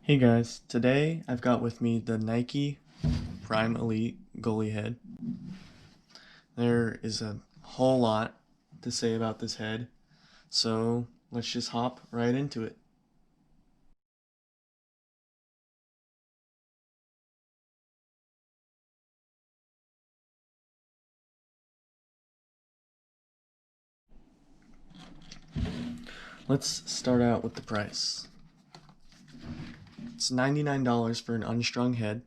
Hey guys, today I've got with me the Nike Prime Elite goalie head. There is a whole lot to say about this head, so let's just hop right into it. Let's start out with the price. It's $99 for an unstrung head.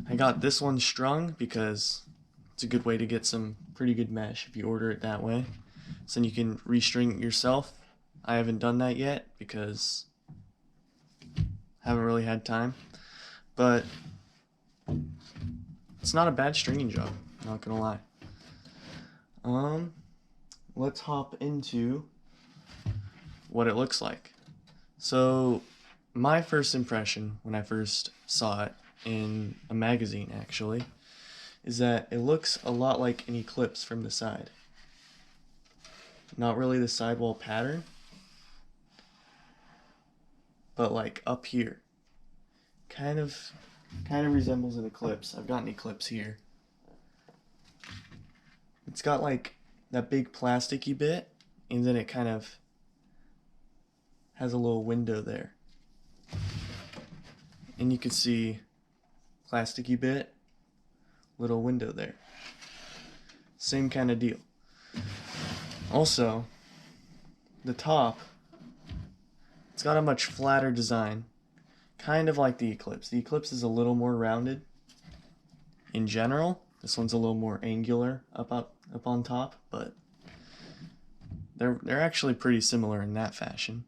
I got this one strung because it's a good way to get some pretty good mesh if you order it that way. So then you can restring it yourself. I haven't done that yet because I haven't really had time. But it's not a bad stringing job, not gonna lie. Let's hop into what it looks like. So my first impression when I first saw it in a magazine actually is that it looks a lot like an Eclipse from the side. Not really the sidewall pattern, but like up here. Kind of resembles an Eclipse. I've got an Eclipse here. It's got like that big plasticky bit, and then it kind of has a little window there. And you can see plasticky bit, little window there. Same kind of deal. Also, the top, it's got a much flatter design, kind of like the Eclipse. The Eclipse is a little more rounded in general. This one's a little more angular up on top, but they're actually pretty similar in that fashion.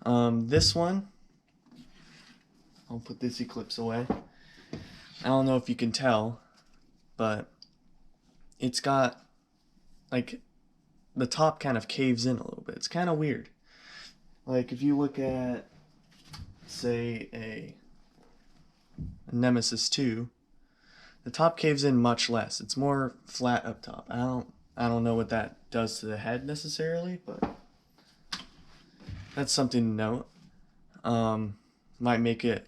This one, I'll put this Eclipse away. I don't know if you can tell, but it's got like the top kind of caves in a little bit. It's kind of weird. Like if you look at, say, a Nemesis 2, the top caves in much less. It's more flat up top. I don't know what that does to the head necessarily, but that's something to note. Might make it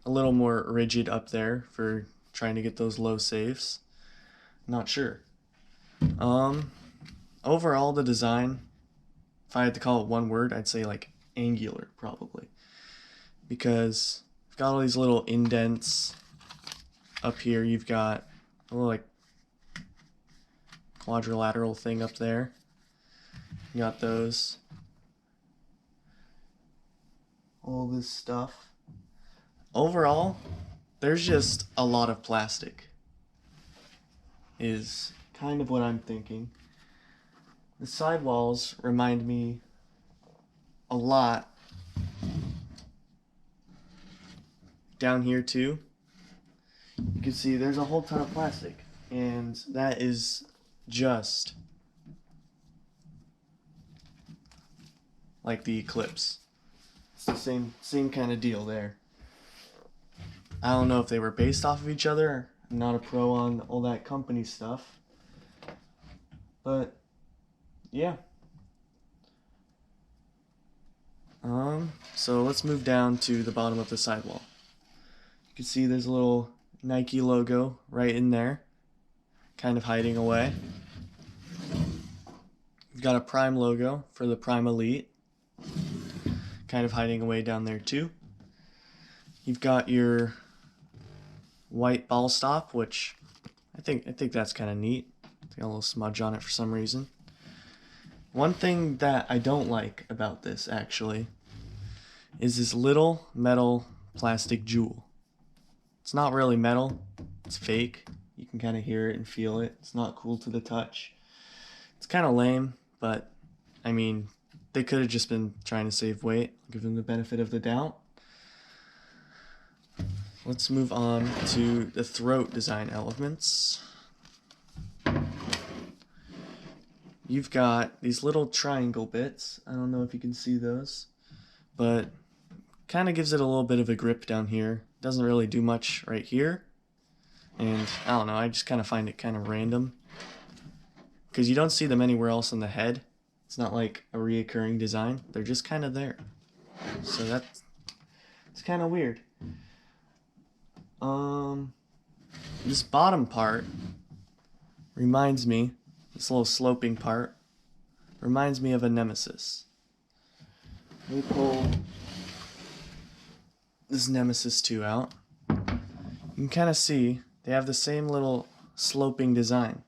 a little more rigid up there for trying to get those low saves. Not sure. Overall, the design, if I had to call it one word, I'd say like angular probably, because you've got all these little indents up here. You've got a little like quadrilateral thing up there. You got those. All this stuff. Overall, there's just a lot of plastic, is kind of what I'm thinking. The sidewalls remind me a lot down here too. You can see there's a whole ton of plastic, and that is just like the Eclipse. It's the same kind of deal there. I don't know if they were based off of each other. I'm not a pro on all that company stuff. But yeah. So let's move down to the bottom of the sidewall. You can see there's a little Nike logo right in there, kind of hiding away. You've got a Prime logo for the Prime Elite, kind of hiding away down there too. You've got your white ball stop, which I think that's kind of neat. It's got a little smudge on it for some reason. One thing that I don't like about this actually is this little metal plastic jewel. It's not really metal, it's fake. You can kind of hear it and feel it. It's not cool to the touch. It's kind of lame, but I mean, they could have just been trying to save weight. Give them the benefit of the doubt. Let's move on to the throat design elements. You've got these little triangle bits. I don't know if you can see those, but kind of gives it a little bit of a grip down here. Doesn't really do much right here. And I don't know, I just kind of find it kind of random, because you don't see them anywhere else on the head. It's not like a reoccurring design. They're just kind of there. So it's kind of weird. This bottom part reminds me, this little sloping part reminds me of a Nemesis. Let me pull this Nemesis 2 out. You can kind of see they have the same little sloping design.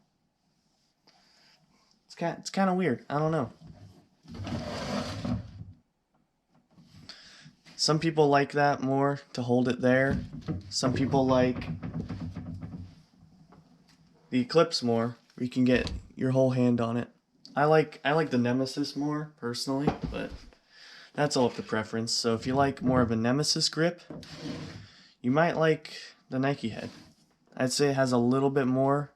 It's kind of weird. I don't know. Some people like that more, to hold it there. Some people like the Eclipse more, where you can get your whole hand on it. I like the Nemesis more, personally, but that's all up to preference. So if you like more of a Nemesis grip, you might like the Nike head. I'd say it has a little bit more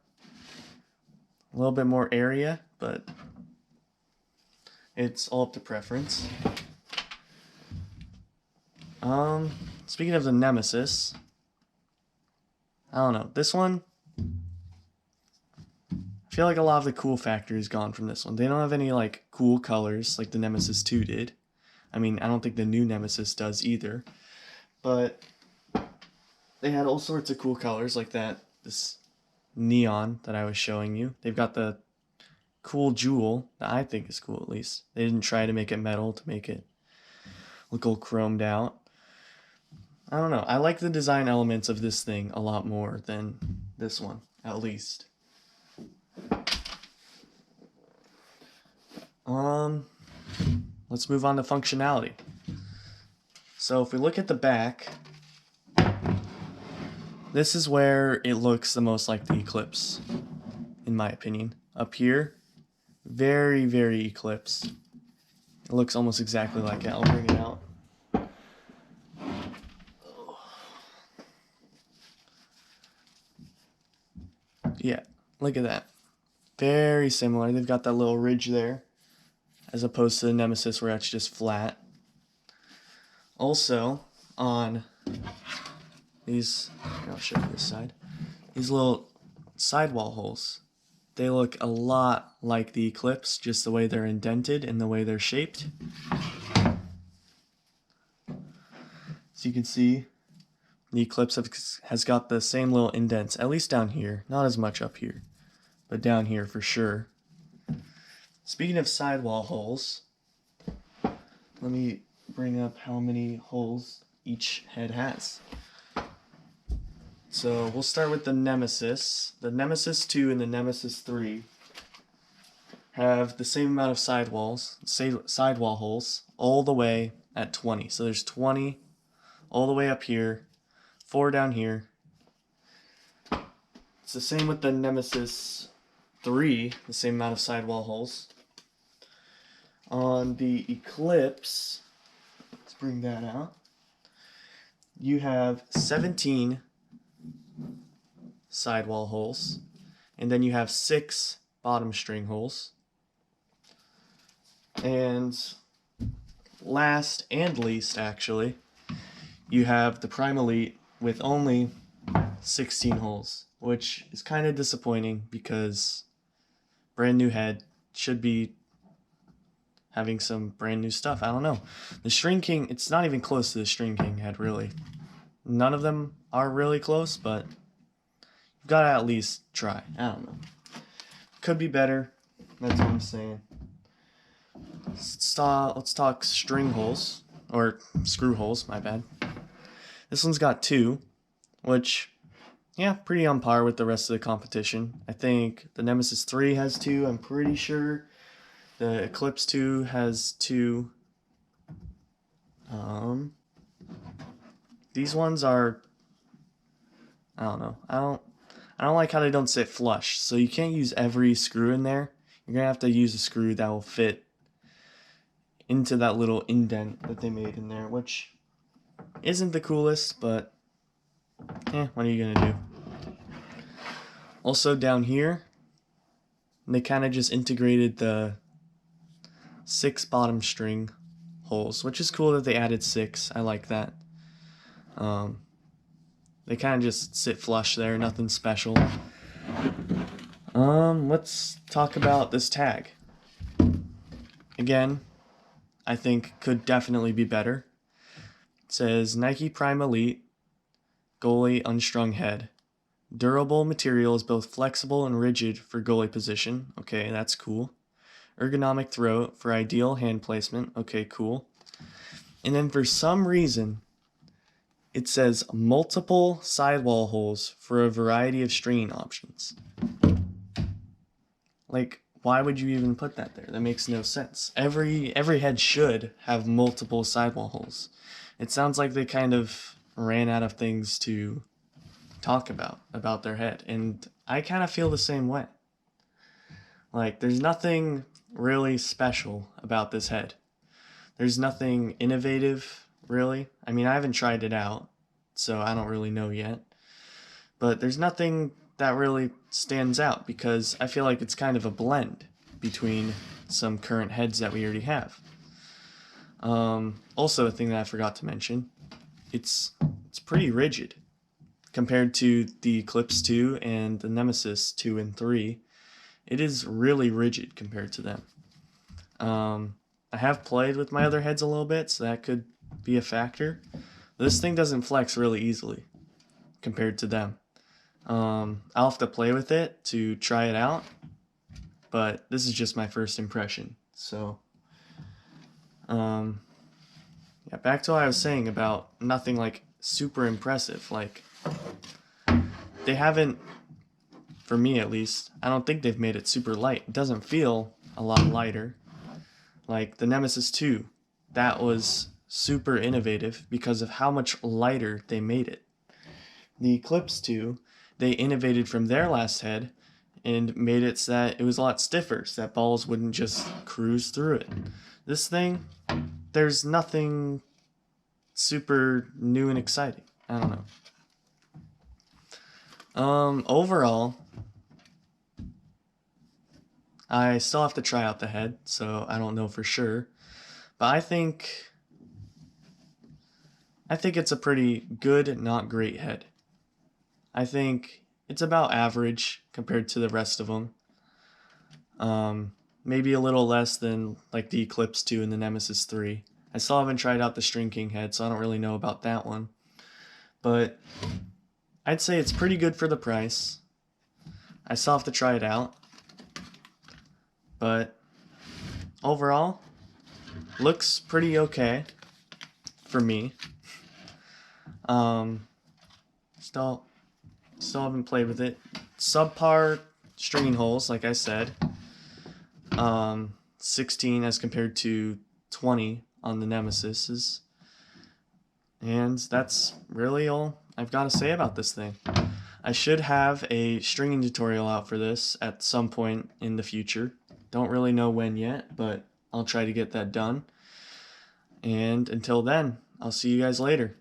area, but it's all up to preference. Speaking of the Nemesis, I don't know, this one, I feel like a lot of the cool factor is gone from this one. They don't have any like cool colors like the Nemesis 2 did. I mean, I don't think the new Nemesis does either, but they had all sorts of cool colors like this neon that I was showing you. They've got the cool jewel that I think is cool, at least. They didn't try to make it metal to make it look all chromed out. I don't know. I like the design elements of this thing a lot more than this one, at least. Let's move on to functionality. So if we look at the back, this is where it looks the most like the Eclipse, in my opinion. Up here, very, very Eclipse. It looks almost exactly like it. I'll bring it out. Yeah, look at that. Very similar. They've got that little ridge there, as opposed to the Nemesis where it's just flat. Also, on these, I'll show you this side, these little sidewall holes, they look a lot like the Eclipse, just the way they're indented and the way they're shaped. So you can see the Eclipse has got the same little indents, at least down here, not as much up here, but down here for sure. Speaking of sidewall holes, let me bring up how many holes each head has. So we'll start with the Nemesis. The Nemesis 2 and the Nemesis 3 have the same amount of sidewall holes all the way at 20. So there's 20 all the way up here, 4 down here. It's the same with the Nemesis 3, the same amount of sidewall holes. On the Eclipse, let's bring that out, you have 17 sidewall holes, and then you have 6 bottom string holes. And last and least, actually, you have the Prime Elite with only 16 holes, which is kind of disappointing because brand new head should be having some brand new stuff. I don't know. The String King, it's not even close to the String King head, really. None of them are really close, but you've got to at least try. I don't know. Could be better. That's what I'm saying. Let's talk string holes, or screw holes, my bad. This one's got 2, which, yeah, pretty on par with the rest of the competition. I think the Nemesis 3 has 2, I'm pretty sure. The Eclipse 2 has 2. These ones are, I don't know. I don't like how they don't sit flush. So you can't use every screw in there. You're gonna have to use a screw that will fit into that little indent that they made in there, which isn't the coolest, but what are you gonna do? Also down here, they kind of just integrated the 6 bottom string holes, which is cool that they added 6. I like that. They kind of just sit flush there, nothing special. Let's talk about this tag. Again, I think could definitely be better. It says Nike Prime Elite Goalie Unstrung Head. Durable material is both flexible and rigid for goalie position. Okay, that's cool. Ergonomic throat for ideal hand placement. Okay, cool. And then for some reason, it says multiple sidewall holes for a variety of stringing options. Like, why would you even put that there? That makes no sense. Every head should have multiple sidewall holes. It sounds like they kind of ran out of things to talk about their head, and I kind of feel the same way. Like, there's nothing really special about this head. There's nothing innovative, really. I mean, I haven't tried it out, so I don't really know yet. But there's nothing that really stands out because I feel like it's kind of a blend between some current heads that we already have. Also, a thing that I forgot to mention, it's pretty rigid compared to the Eclipse 2 and the Nemesis 2 and 3. It is really rigid compared to them. I have played with my other heads a little bit, so that could be a factor. This thing doesn't flex really easily compared to them. I'll have to play with it to try it out, but this is just my first impression. So, yeah, back to what I was saying about nothing like super impressive. Like, they haven't, for me at least, I don't think they've made it super light. It doesn't feel a lot lighter. Like the Nemesis 2, that was super innovative because of how much lighter they made it. The Eclipse 2, they innovated from their last head and made it so that it was a lot stiffer, so that balls wouldn't just cruise through it. This thing, there's nothing super new and exciting. I don't know. Overall, I still have to try out the head, so I don't know for sure. But I think it's a pretty good, not great head. I think it's about average compared to the rest of them. Maybe a little less than like the Eclipse 2 and the Nemesis 3. I still haven't tried out the String King head, so I don't really know about that one. But I'd say it's pretty good for the price. I still have to try it out. But overall, looks pretty okay for me. Still haven't played with it. Subpar stringing holes, like I said. 16 as compared to 20 on the Nemesises. And that's really all I've got to say about this thing. I should have a stringing tutorial out for this at some point in the future. Don't really know when yet, but I'll try to get that done. And until then, I'll see you guys later.